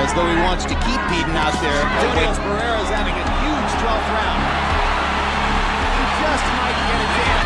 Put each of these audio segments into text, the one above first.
as though he wants to keep Peden out there. Antonio Barrera is having a huge 12th round. He just might get a jam.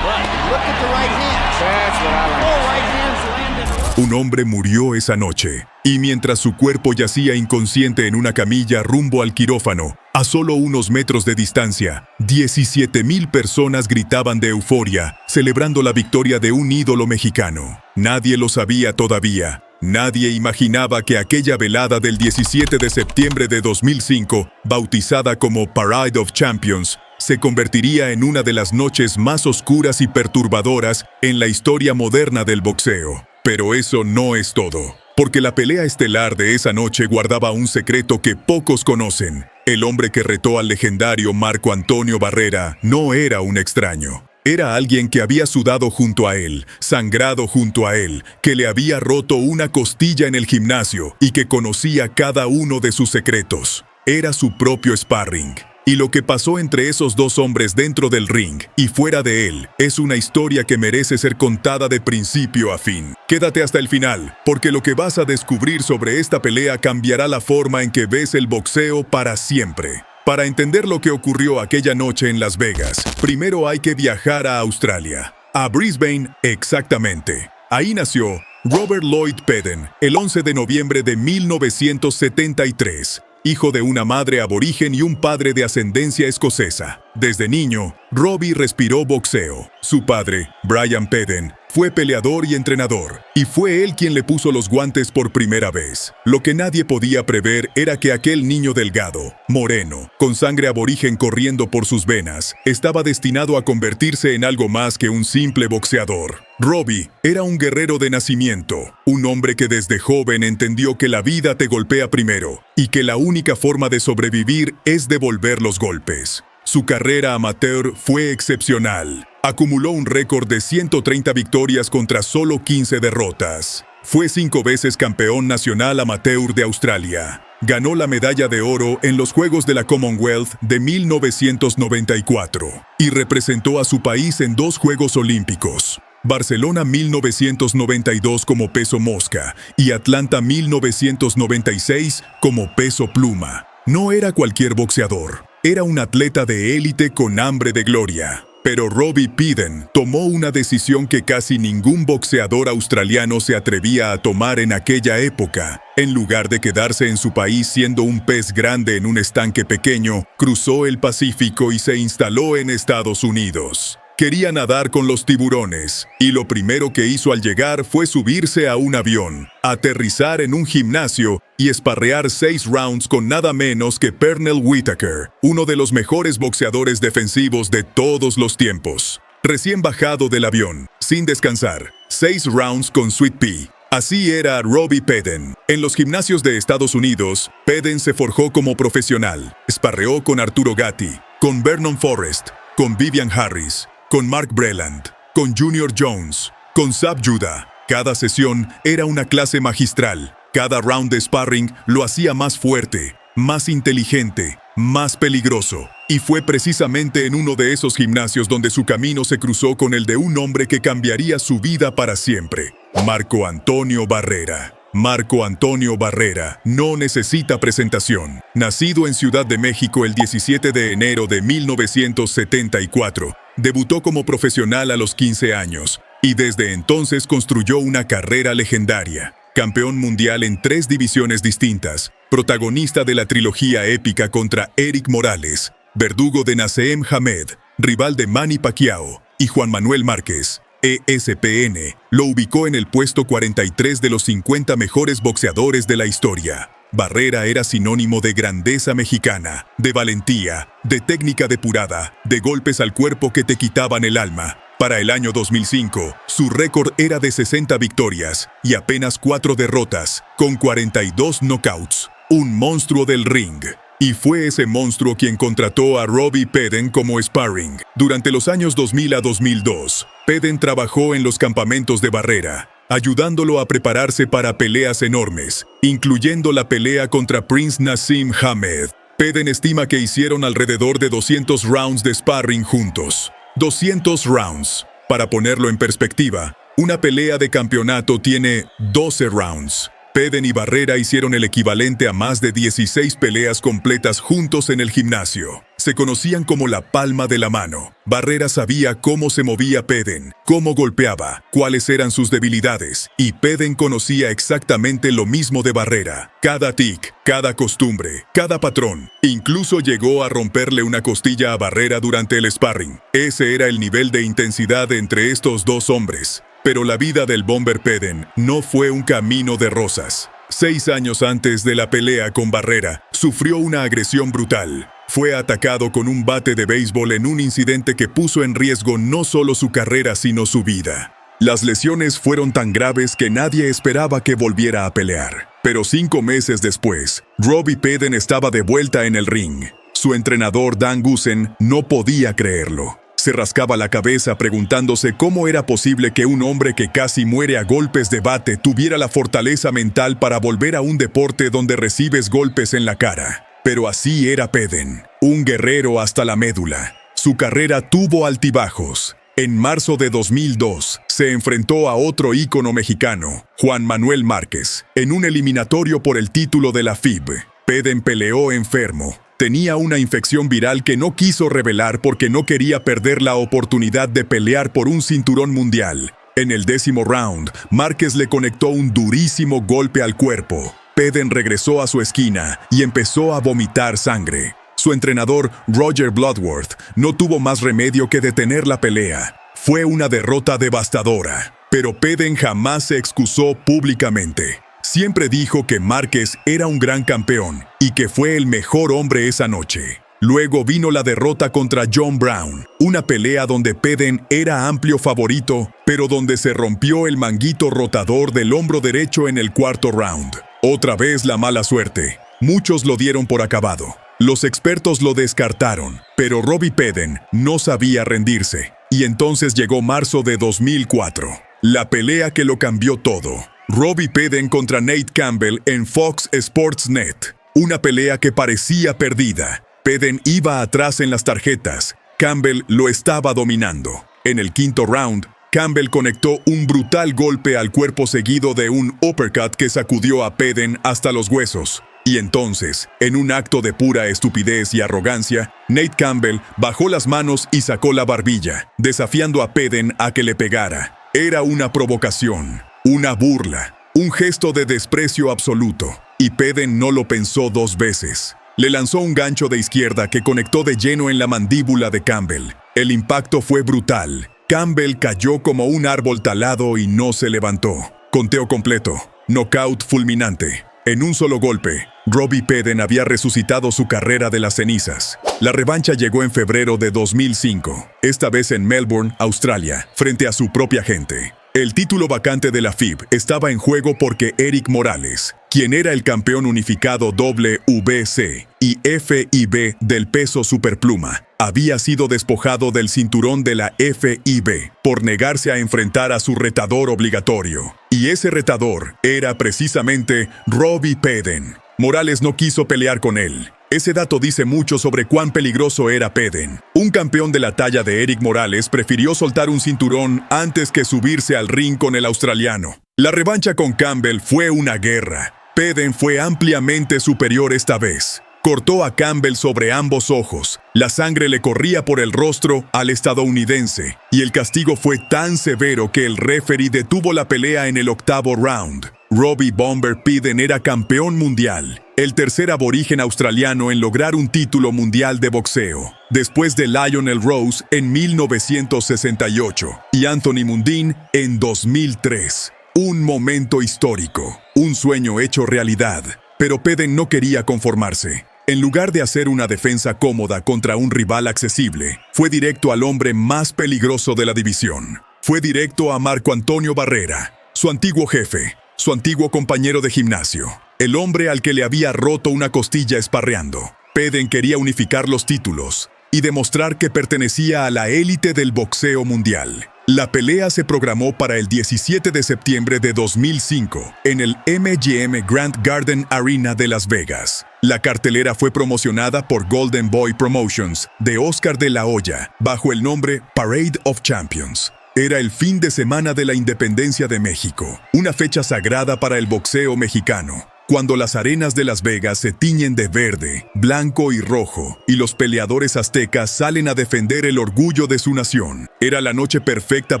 But look at the right hands. That's what I like. Four right hands landed. Un hombre murió esa noche, y mientras su cuerpo yacía inconsciente en una camilla rumbo al quirófano, a solo unos metros de distancia, 17,000 personas gritaban de euforia, celebrando la victoria de un ídolo mexicano. Nadie lo sabía todavía. Nadie imaginaba que aquella velada del 17 de septiembre de 2005, bautizada como Parade of Champions, se convertiría en una de las noches más oscuras y perturbadoras en la historia moderna del boxeo. Pero eso no es todo, porque la pelea estelar de esa noche guardaba un secreto que pocos conocen. El hombre que retó al legendario Marco Antonio Barrera no era un extraño. Era alguien que había sudado junto a él, sangrado junto a él, que le había roto una costilla en el gimnasio y que conocía cada uno de sus secretos. Era su propio sparring. Y lo que pasó entre esos dos hombres dentro del ring y fuera de él es una historia que merece ser contada de principio a fin. Quédate hasta el final, porque lo que vas a descubrir sobre esta pelea cambiará la forma en que ves el boxeo para siempre. Para entender lo que ocurrió aquella noche en Las Vegas, primero hay que viajar a Australia. A Brisbane, exactamente. Ahí nació Robert Lloyd Peden, el 11 de noviembre de 1973. Hijo de una madre aborigen y un padre de ascendencia escocesa. Desde niño, Robbie respiró boxeo. Su padre, Brian Peden, fue peleador y entrenador, y fue él quien le puso los guantes por primera vez. Lo que nadie podía prever era que aquel niño delgado, moreno, con sangre aborigen corriendo por sus venas, estaba destinado a convertirse en algo más que un simple boxeador. Robbie era un guerrero de nacimiento, un hombre que desde joven entendió que la vida te golpea primero, y que la única forma de sobrevivir es devolver los golpes. Su carrera amateur fue excepcional. Acumuló un récord de 130 victorias contra solo 15 derrotas. Fue 5 veces campeón nacional amateur de Australia. Ganó la medalla de oro en los Juegos de la Commonwealth de 1994 y representó a su país en 2 Juegos Olímpicos. Barcelona 1992 como peso mosca y Atlanta 1996 como peso pluma. No era cualquier boxeador. Era un atleta de élite con hambre de gloria. Pero Robbie Peden tomó una decisión que casi ningún boxeador australiano se atrevía a tomar en aquella época. En lugar de quedarse en su país siendo un pez grande en un estanque pequeño, cruzó el Pacífico y se instaló en Estados Unidos. Quería nadar con los tiburones, y lo primero que hizo al llegar fue subirse a un avión, aterrizar en un gimnasio y esparrear 6 rounds con nada menos que Pernell Whitaker, uno de los mejores boxeadores defensivos de todos los tiempos. Recién bajado del avión, sin descansar, 6 rounds con Sweet Pea. Así era Robbie Peden. En los gimnasios de Estados Unidos, Peden se forjó como profesional. Esparreó con Arturo Gatti, con Vernon Forrest, con Vivian Harris, con Mark Breland, con Junior Jones, con Zab Judah. Cada sesión era una clase magistral. Cada round de sparring lo hacía más fuerte, más inteligente, más peligroso. Y fue precisamente en uno de esos gimnasios donde su camino se cruzó con el de un hombre que cambiaría su vida para siempre. Marco Antonio Barrera. Marco Antonio Barrera no necesita presentación. Nacido en Ciudad de México el 17 de enero de 1974, debutó como profesional a los 15 años y desde entonces construyó una carrera legendaria. Campeón mundial en 3 divisiones distintas, protagonista de la trilogía épica contra Eric Morales, verdugo de Naseem Hamed, rival de Manny Pacquiao y Juan Manuel Márquez. ESPN lo ubicó en el puesto 43 de los 50 mejores boxeadores de la historia. Barrera era sinónimo de grandeza mexicana, de valentía, de técnica depurada, de golpes al cuerpo que te quitaban el alma. Para el año 2005, su récord era de 60 victorias y apenas 4 derrotas, con 42 knockouts. Un monstruo del ring. Y fue ese monstruo quien contrató a Robbie Peden como sparring. Durante los años 2000 a 2002, Peden trabajó en los campamentos de Barrera, ayudándolo a prepararse para peleas enormes, incluyendo la pelea contra Prince Naseem Hamed. Peden estima que hicieron alrededor de 200 rounds de sparring juntos. 200 rounds. Para ponerlo en perspectiva, una pelea de campeonato tiene 12 rounds. Peden y Barrera hicieron el equivalente a más de 16 peleas completas juntos en el gimnasio. Se conocían como la palma de la mano. Barrera sabía cómo se movía Peden, cómo golpeaba, cuáles eran sus debilidades, y Peden conocía exactamente lo mismo de Barrera. Cada tic, cada costumbre, cada patrón. Incluso llegó a romperle una costilla a Barrera durante el sparring. Ese era el nivel de intensidad entre estos dos hombres. Pero la vida del Bomber Peden no fue un camino de rosas. 6 años antes de la pelea con Barrera, sufrió una agresión brutal. Fue atacado con un bate de béisbol en un incidente que puso en riesgo no solo su carrera, sino su vida. Las lesiones fueron tan graves que nadie esperaba que volviera a pelear. Pero 5 meses después, Robbie Peden estaba de vuelta en el ring. Su entrenador Dan Goossen no podía creerlo. Se rascaba la cabeza preguntándose cómo era posible que un hombre que casi muere a golpes de bate tuviera la fortaleza mental para volver a un deporte donde recibes golpes en la cara. Pero así era Peden, un guerrero hasta la médula. Su carrera tuvo altibajos. En marzo de 2002, se enfrentó a otro ícono mexicano, Juan Manuel Márquez, en un eliminatorio por el título de la FIB. Peden peleó enfermo. Tenía una infección viral que no quiso revelar porque no quería perder la oportunidad de pelear por un cinturón mundial. En el 10º round, Márquez le conectó un durísimo golpe al cuerpo. Peden regresó a su esquina y empezó a vomitar sangre. Su entrenador, Roger Bloodworth, no tuvo más remedio que detener la pelea. Fue una derrota devastadora, pero Peden jamás se excusó públicamente. Siempre dijo que Márquez era un gran campeón y que fue el mejor hombre esa noche. Luego vino la derrota contra John Brown, una pelea donde Peden era amplio favorito, pero donde se rompió el manguito rotador del hombro derecho en el 4º round. Otra vez la mala suerte. Muchos lo dieron por acabado. Los expertos lo descartaron, pero Robbie Peden no sabía rendirse. Y entonces llegó marzo de 2004, la pelea que lo cambió todo. Robbie Peden contra Nate Campbell en Fox Sports Net. Una pelea que parecía perdida. Peden iba atrás en las tarjetas. Campbell lo estaba dominando. En el 5º round, Campbell conectó un brutal golpe al cuerpo seguido de un uppercut que sacudió a Peden hasta los huesos. Y entonces, en un acto de pura estupidez y arrogancia, Nate Campbell bajó las manos y sacó la barbilla, desafiando a Peden a que le pegara. Era una provocación. Una burla, un gesto de desprecio absoluto, y Peden no lo pensó 2 veces. Le lanzó un gancho de izquierda que conectó de lleno en la mandíbula de Campbell. El impacto fue brutal. Campbell cayó como un árbol talado y no se levantó. Conteo completo. Knockout fulminante. En un solo golpe, Robbie Peden había resucitado su carrera de las cenizas. La revancha llegó en febrero de 2005, esta vez en Melbourne, Australia, frente a su propia gente. El título vacante de la FIB estaba en juego porque Eric Morales, quien era el campeón unificado WBC y FIB del peso superpluma, había sido despojado del cinturón de la FIB por negarse a enfrentar a su retador obligatorio. Y ese retador era precisamente Robbie Peden. Morales no quiso pelear con él. Ese dato dice mucho sobre cuán peligroso era Peden. Un campeón de la talla de Eric Morales prefirió soltar un cinturón antes que subirse al ring con el australiano. La revancha con Campbell fue una guerra. Peden fue ampliamente superior esta vez. Cortó a Campbell sobre ambos ojos. La sangre le corría por el rostro al estadounidense, y el castigo fue tan severo que el referee detuvo la pelea en el 8º round. Robbie Bomber Peden era campeón mundial, el tercer aborigen australiano en lograr un título mundial de boxeo, después de Lionel Rose en 1968 y Anthony Mundine en 2003. Un momento histórico, un sueño hecho realidad, pero Peden no quería conformarse. En lugar de hacer una defensa cómoda contra un rival accesible, fue directo al hombre más peligroso de la división. Fue directo a Marco Antonio Barrera, su antiguo jefe, su antiguo compañero de gimnasio, el hombre al que le había roto una costilla esparreando. Peden quería unificar los títulos y demostrar que pertenecía a la élite del boxeo mundial. La pelea se programó para el 17 de septiembre de 2005 en el MGM Grand Garden Arena de Las Vegas. La cartelera fue promocionada por Golden Boy Promotions de Oscar de la Hoya bajo el nombre Parade of Champions. Era el fin de semana de la independencia de México, una fecha sagrada para el boxeo mexicano, cuando las arenas de Las Vegas se tiñen de verde, blanco y rojo, y los peleadores aztecas salen a defender el orgullo de su nación. Era la noche perfecta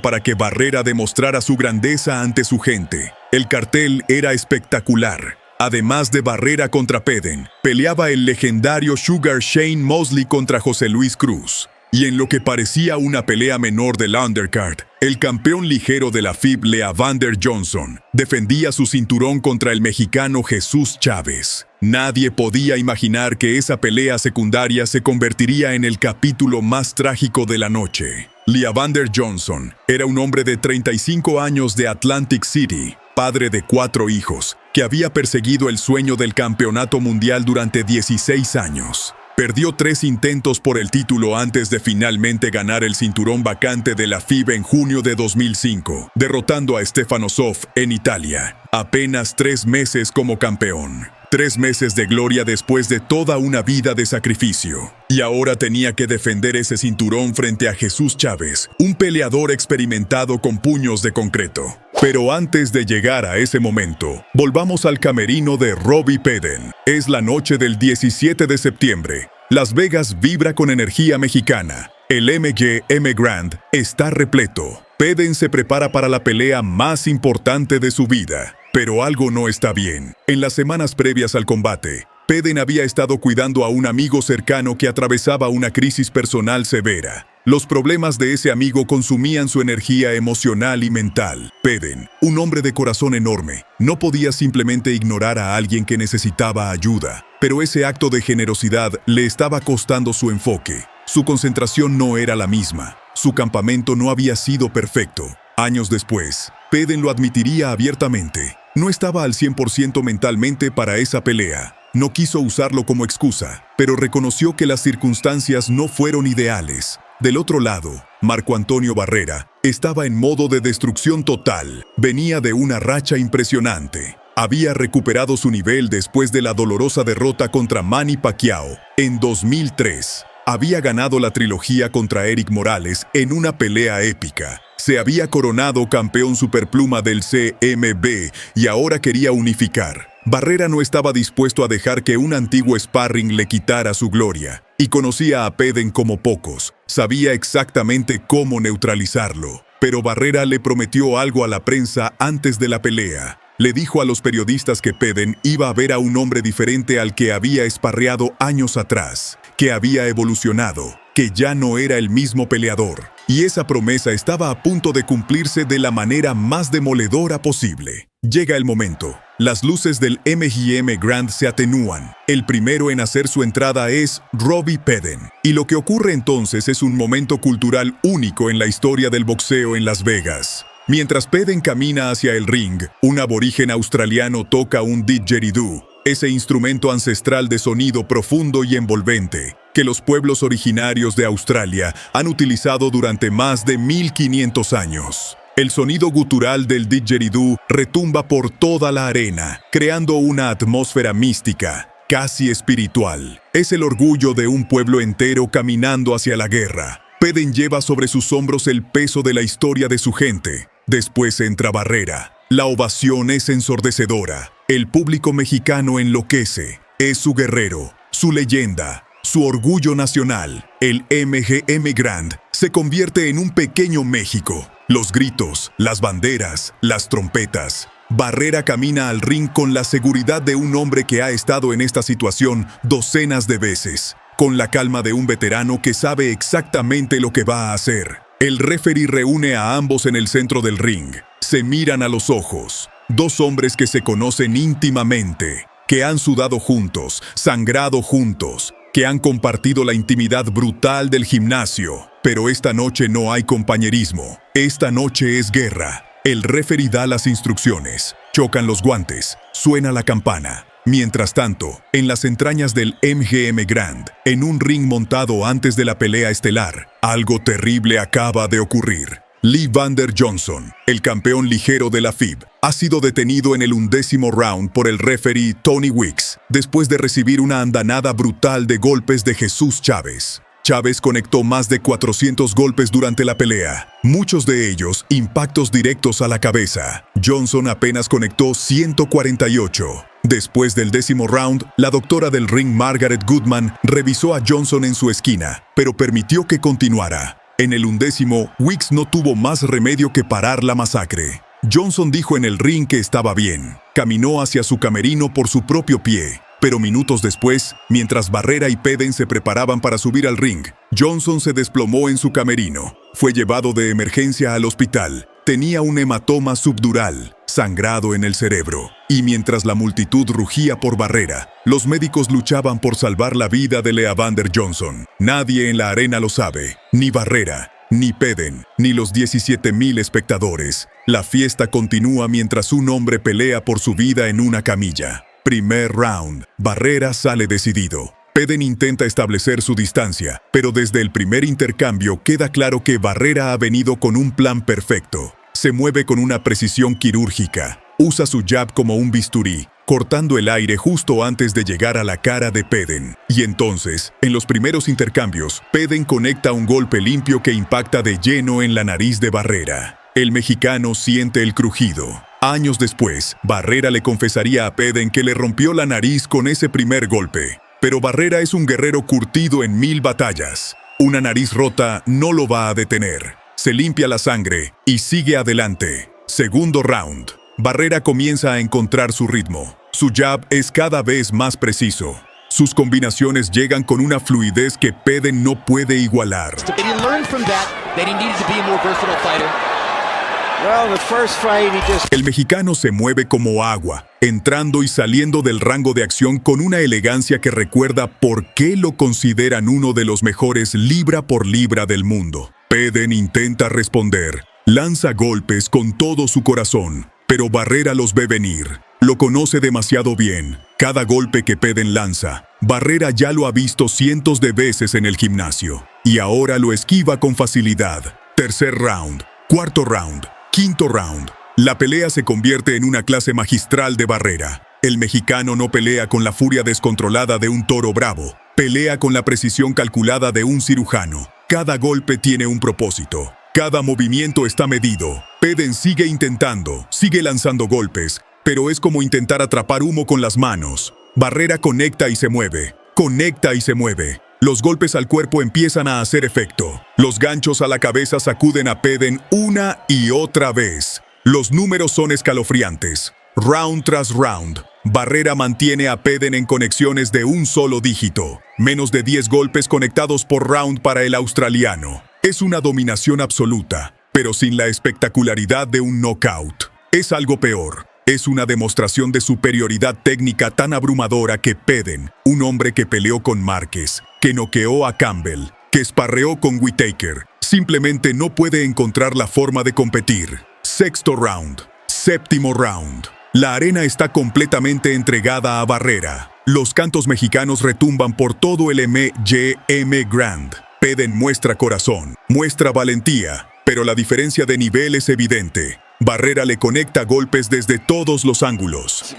para que Barrera demostrara su grandeza ante su gente. El cartel era espectacular. Además de Barrera contra Peden, peleaba el legendario Sugar Shane Mosley contra José Luis Cruz. Y en lo que parecía una pelea menor del undercard, el campeón ligero de la FIB, Leavander Johnson, defendía su cinturón contra el mexicano Jesús Chávez. Nadie podía imaginar que esa pelea secundaria se convertiría en el capítulo más trágico de la noche. Leavander Johnson era un hombre de 35 años de Atlantic City, padre de 4 hijos, que había perseguido el sueño del campeonato mundial durante 16 años. Perdió 3 intentos por el título antes de finalmente ganar el cinturón vacante de la FIB en junio de 2005, derrotando a Stefano Zoff en Italia. Apenas 3 meses como campeón. 3 meses de gloria después de toda una vida de sacrificio. Y ahora tenía que defender ese cinturón frente a Jesús Chávez, un peleador experimentado con puños de concreto. Pero antes de llegar a ese momento, volvamos al camerino de Robbie Peden. Es la noche del 17 de septiembre. Las Vegas vibra con energía mexicana. El MGM Grand está repleto. Peden se prepara para la pelea más importante de su vida. Pero algo no está bien. En las semanas previas al combate, Peden había estado cuidando a un amigo cercano que atravesaba una crisis personal severa. Los problemas de ese amigo consumían su energía emocional y mental. Peden, un hombre de corazón enorme, no podía simplemente ignorar a alguien que necesitaba ayuda. Pero ese acto de generosidad le estaba costando su enfoque. Su concentración no era la misma. Su campamento no había sido perfecto. Años después, Peden lo admitiría abiertamente. No estaba al 100% mentalmente para esa pelea. No quiso usarlo como excusa, pero reconoció que las circunstancias no fueron ideales. Del otro lado, Marco Antonio Barrera estaba en modo de destrucción total. Venía de una racha impresionante. Había recuperado su nivel después de la dolorosa derrota contra Manny Pacquiao en 2003. Había ganado la trilogía contra Eric Morales en una pelea épica. Se había coronado campeón superpluma del CMB y ahora quería unificar. Barrera no estaba dispuesto a dejar que un antiguo sparring le quitara su gloria. Y conocía a Peden como pocos. Sabía exactamente cómo neutralizarlo. Pero Barrera le prometió algo a la prensa antes de la pelea. Le dijo a los periodistas que Peden iba a ver a un hombre diferente al que había esparreado años atrás, que había evolucionado, que ya no era el mismo peleador. Y esa promesa estaba a punto de cumplirse de la manera más demoledora posible. Llega el momento. Las luces del MGM Grand se atenúan. El primero en hacer su entrada es Robbie Peden. Y lo que ocurre entonces es un momento cultural único en la historia del boxeo en Las Vegas. Mientras Peden camina hacia el ring, un aborigen australiano toca un didgeridoo, ese instrumento ancestral de sonido profundo y envolvente que los pueblos originarios de Australia han utilizado durante más de 1500 años. El sonido gutural del didgeridoo retumba por toda la arena, creando una atmósfera mística, casi espiritual. Es el orgullo de un pueblo entero caminando hacia la guerra. Peden lleva sobre sus hombros el peso de la historia de su gente. Después entra Barrera. La ovación es ensordecedora. El público mexicano enloquece. Es su guerrero, su leyenda, su orgullo nacional. El MGM Grand se convierte en un pequeño México. Los gritos, las banderas, las trompetas. Barrera camina al ring con la seguridad de un hombre que ha estado en esta situación docenas de veces, con la calma de un veterano que sabe exactamente lo que va a hacer. El referee reúne a ambos en el centro del ring. Se miran a los ojos. 2 hombres que se conocen íntimamente, que han sudado juntos, sangrado juntos, que han compartido la intimidad brutal del gimnasio. Pero esta noche no hay compañerismo. Esta noche es guerra. El referee da las instrucciones. Chocan los guantes. Suena la campana. Mientras tanto, en las entrañas del MGM Grand, en un ring montado antes de la pelea estelar, algo terrible acaba de ocurrir. Leavander Johnson, el campeón ligero de la FIB, ha sido detenido en el 11º round por el referee Tony Weeks, después de recibir una andanada brutal de golpes de Jesús Chávez. Chávez conectó más de 400 golpes durante la pelea, muchos de ellos impactos directos a la cabeza. Johnson apenas conectó 148. Después del 10º round, la doctora del ring Margaret Goodman revisó a Johnson en su esquina, pero permitió que continuara. En el 11º, Weeks no tuvo más remedio que parar la masacre. Johnson dijo en el ring que estaba bien. Caminó hacia su camerino por su propio pie. Pero minutos después, mientras Barrera y Peden se preparaban para subir al ring, Johnson se desplomó en su camerino. Fue llevado de emergencia al hospital. Tenía un hematoma subdural, sangrado en el cerebro. Y mientras la multitud rugía por Barrera, los médicos luchaban por salvar la vida de Evander Johnson. Nadie en la arena lo sabe, ni Barrera, ni Peden, ni los 17,000 espectadores. La fiesta continúa mientras un hombre pelea por su vida en una camilla. Primer round. Barrera sale decidido. Peden intenta establecer su distancia, pero desde el primer intercambio queda claro que Barrera ha venido con un plan perfecto. Se mueve con una precisión quirúrgica. Usa su jab como un bisturí, cortando el aire justo antes de llegar a la cara de Peden. Y entonces, en los primeros intercambios, Peden conecta un golpe limpio que impacta de lleno en la nariz de Barrera. El mexicano siente el crujido. Años después, Barrera le confesaría a Peden que le rompió la nariz con ese primer golpe. Pero Barrera es un guerrero curtido en 1000 batallas. Una nariz rota no lo va a detener. Se limpia la sangre y sigue adelante. Segundo round. Barrera comienza a encontrar su ritmo. Su jab es cada vez más preciso. Sus combinaciones llegan con una fluidez que Peden no puede igualar. El mexicano se mueve como agua, entrando y saliendo del rango de acción con una elegancia que recuerda por qué lo consideran uno de los mejores libra por libra del mundo. Peden intenta responder, lanza golpes con todo su corazón, pero Barrera los ve venir. Lo conoce demasiado bien. Cada golpe que Peden lanza, Barrera ya lo ha visto cientos de veces en el gimnasio, y ahora lo esquiva con facilidad. Tercer round, cuarto round, quinto round. La pelea se convierte en una clase magistral de Barrera. El mexicano no pelea con la furia descontrolada de un toro bravo. Pelea con la precisión calculada de un cirujano. Cada golpe tiene un propósito. Cada movimiento está medido. Peden sigue intentando, sigue lanzando golpes, pero es como intentar atrapar humo con las manos. Barrera conecta y se mueve. Conecta y se mueve. Los golpes al cuerpo empiezan a hacer efecto. Los ganchos a la cabeza sacuden a Peden una y otra vez. Los números son escalofriantes. Round tras round, Barrera mantiene a Peden en conexiones de un solo dígito. Menos de 10 golpes conectados por round para el australiano. Es una dominación absoluta, pero sin la espectacularidad de un knockout. Es algo peor. Es una demostración de superioridad técnica tan abrumadora que Peden, un hombre que peleó con Márquez, que noqueó a Campbell, que esparreó con Whittaker, simplemente no puede encontrar la forma de competir. Sexto round. Séptimo round. La arena está completamente entregada a Barrera. Los cantos mexicanos retumban por todo el MGM Grand. Peden muestra corazón, muestra valentía, pero la diferencia de nivel es evidente. Barrera le conecta golpes desde todos los ángulos.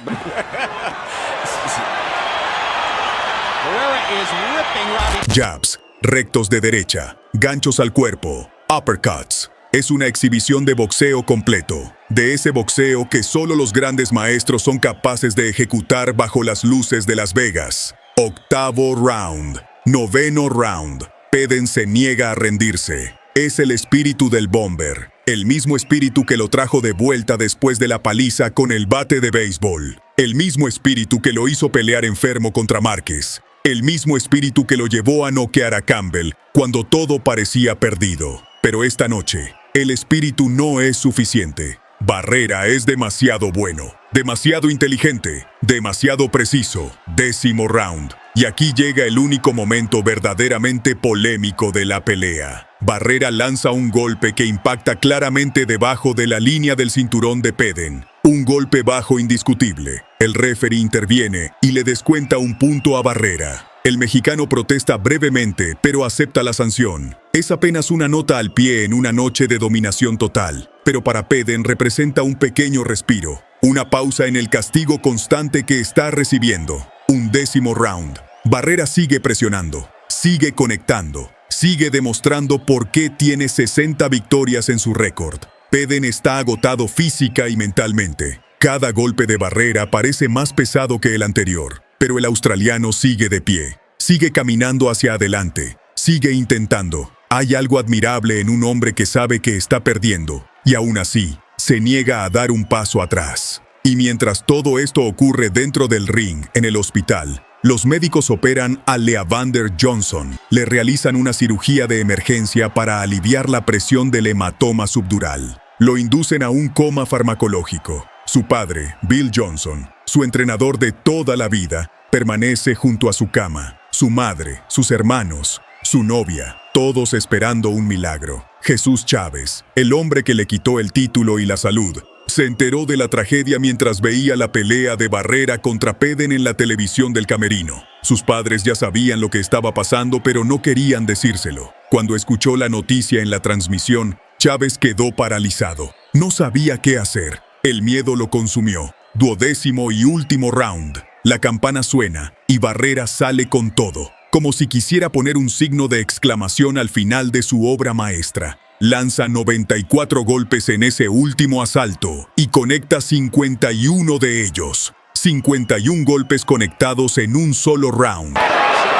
Jabs, rectos de derecha, ganchos al cuerpo, uppercuts. Es una exhibición de boxeo completo. De ese boxeo que solo los grandes maestros son capaces de ejecutar bajo las luces de Las Vegas. Octavo round. Noveno round. Peden se niega a rendirse. Es el espíritu del bomber. El mismo espíritu que lo trajo de vuelta después de la paliza con el bate de béisbol. El mismo espíritu que lo hizo pelear enfermo contra Márquez. El mismo espíritu que lo llevó a noquear a Campbell cuando todo parecía perdido. Pero esta noche, el espíritu no es suficiente. Barrera es demasiado bueno, demasiado inteligente, demasiado preciso. Décimo round. Y aquí llega el único momento verdaderamente polémico de la pelea. Barrera lanza un golpe que impacta claramente debajo de la línea del cinturón de Peden. Un golpe bajo indiscutible. El referee interviene y le descuenta un punto a Barrera. El mexicano protesta brevemente, pero acepta la sanción. Es apenas una nota al pie en una noche de dominación total, pero para Peden representa un pequeño respiro. Una pausa en el castigo constante que está recibiendo. Un décimo round. Barrera sigue presionando, sigue conectando. Sigue demostrando por qué tiene 60 victorias en su récord. Peden está agotado física y mentalmente. Cada golpe de barrera parece más pesado que el anterior, pero el australiano sigue de pie. Sigue caminando hacia adelante. Sigue intentando. Hay algo admirable en un hombre que sabe que está perdiendo, y aún así, se niega a dar un paso atrás. Y mientras todo esto ocurre dentro del ring, en el hospital, los médicos operan a Leavander Johnson. Le realizan una cirugía de emergencia para aliviar la presión del hematoma subdural. Lo inducen a un coma farmacológico. Su padre, Bill Johnson, su entrenador de toda la vida, permanece junto a su cama. Su madre, sus hermanos, su novia, todos esperando un milagro. Jesús Chávez, el hombre que le quitó el título y la salud, se enteró de la tragedia mientras veía la pelea de Barrera contra Peden en la televisión del camerino. Sus padres ya sabían lo que estaba pasando, pero no querían decírselo. Cuando escuchó la noticia en la transmisión, Chávez quedó paralizado. No sabía qué hacer. El miedo lo consumió. 12º y último round. La campana suena y Barrera sale con todo, como si quisiera poner un signo de exclamación al final de su obra maestra. Lanza 94 golpes en ese último asalto y conecta 51 de ellos. 51 golpes conectados en un solo round.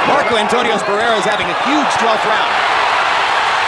Marco Antonio Barrera is having a huge 12th round.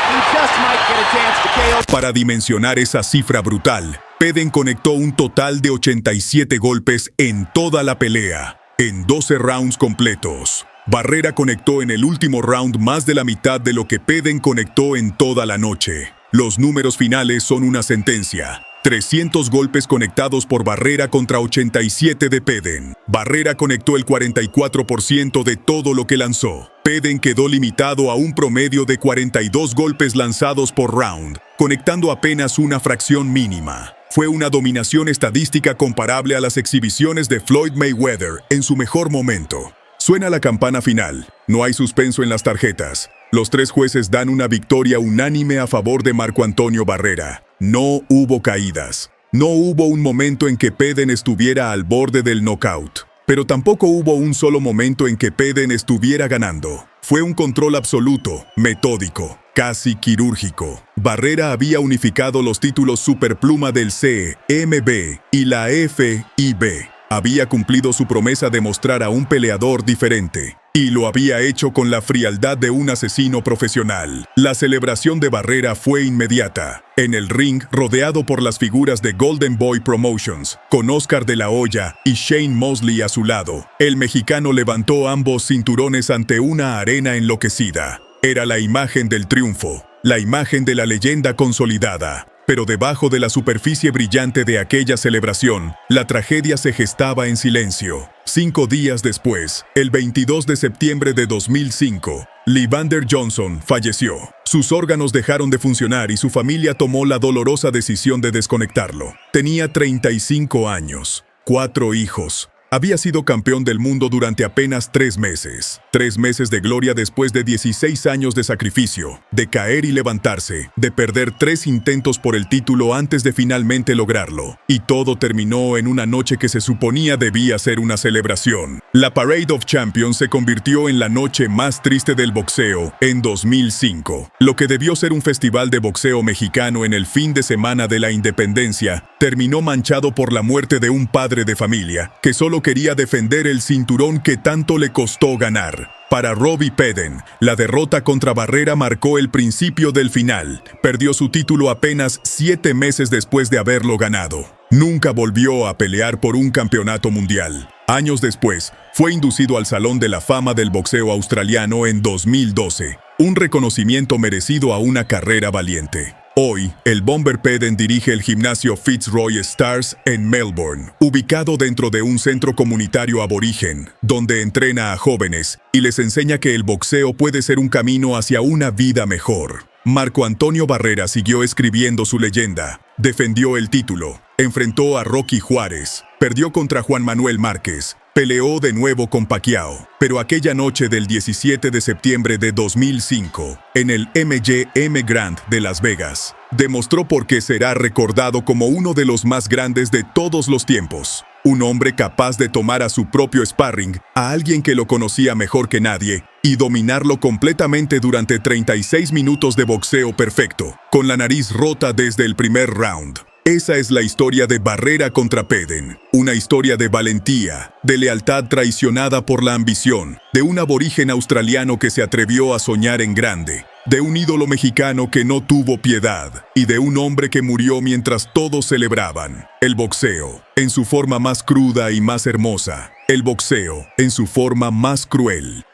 He just might get a chance to KO. Para dimensionar esa cifra brutal, Peden conectó un total de 87 golpes en toda la pelea, en 12 rounds completos. Barrera conectó en el último round más de la mitad de lo que Peden conectó en toda la noche. Los números finales son una sentencia. 300 golpes conectados por Barrera contra 87 de Peden. Barrera conectó el 44% de todo lo que lanzó. Peden quedó limitado a un promedio de 42 golpes lanzados por round, conectando apenas una fracción mínima. Fue una dominación estadística comparable a las exhibiciones de Floyd Mayweather en su mejor momento. Suena la campana final. No hay suspenso en las tarjetas. Los 3 jueces dan una victoria unánime a favor de Marco Antonio Barrera. No hubo caídas. No hubo un momento en que Peden estuviera al borde del knockout. Pero tampoco hubo un solo momento en que Peden estuviera ganando. Fue un control absoluto, metódico, casi quirúrgico. Barrera había unificado los títulos Superpluma del CMB y la FIB. Había cumplido su promesa de mostrar a un peleador diferente. Y lo había hecho con la frialdad de un asesino profesional. La celebración de Barrera fue inmediata. En el ring, rodeado por las figuras de Golden Boy Promotions, con Oscar de la Hoya y Shane Mosley a su lado, el mexicano levantó ambos cinturones ante una arena enloquecida. Era la imagen del triunfo, la imagen de la leyenda consolidada. Pero debajo de la superficie brillante de aquella celebración, la tragedia se gestaba en silencio. 5 días después, el 22 de septiembre de 2005, Leavander Johnson falleció. Sus órganos dejaron de funcionar y su familia tomó la dolorosa decisión de desconectarlo. Tenía 35 años, 4 hijos. Había sido campeón del mundo durante apenas 3 meses. 3 meses de gloria después de 16 años de sacrificio, de caer y levantarse, de perder 3 intentos por el título antes de finalmente lograrlo. Y todo terminó en una noche que se suponía debía ser una celebración. La Parade of Champions se convirtió en la noche más triste del boxeo en 2005. Lo que debió ser un festival de boxeo mexicano en el fin de semana de la independencia, terminó manchado por la muerte de un padre de familia que solo quería defender el cinturón que tanto le costó ganar. Para Robbie Peden, la derrota contra Barrera marcó el principio del final. Perdió su título apenas 7 meses después de haberlo ganado. Nunca volvió a pelear por un campeonato mundial. Años después, fue inducido al Salón de la Fama del Boxeo Australiano en 2012, un reconocimiento merecido a una carrera valiente. Hoy, el Bomber Peden dirige el gimnasio Fitzroy Stars en Melbourne, ubicado dentro de un centro comunitario aborigen, donde entrena a jóvenes y les enseña que el boxeo puede ser un camino hacia una vida mejor. Marco Antonio Barrera siguió escribiendo su leyenda, defendió el título, enfrentó a Rocky Juárez, perdió contra Juan Manuel Márquez, peleó de nuevo con Pacquiao, pero aquella noche del 17 de septiembre de 2005, en el MGM Grand de Las Vegas, demostró por qué será recordado como uno de los más grandes de todos los tiempos. Un hombre capaz de tomar a su propio sparring, a alguien que lo conocía mejor que nadie, y dominarlo completamente durante 36 minutos de boxeo perfecto, con la nariz rota desde el primer round. Esa es la historia de Barrera contra Peden, una historia de valentía, de lealtad traicionada por la ambición, de un aborigen australiano que se atrevió a soñar en grande, de un ídolo mexicano que no tuvo piedad y de un hombre que murió mientras todos celebraban. El boxeo, en su forma más cruda y más hermosa. El boxeo, en su forma más cruel.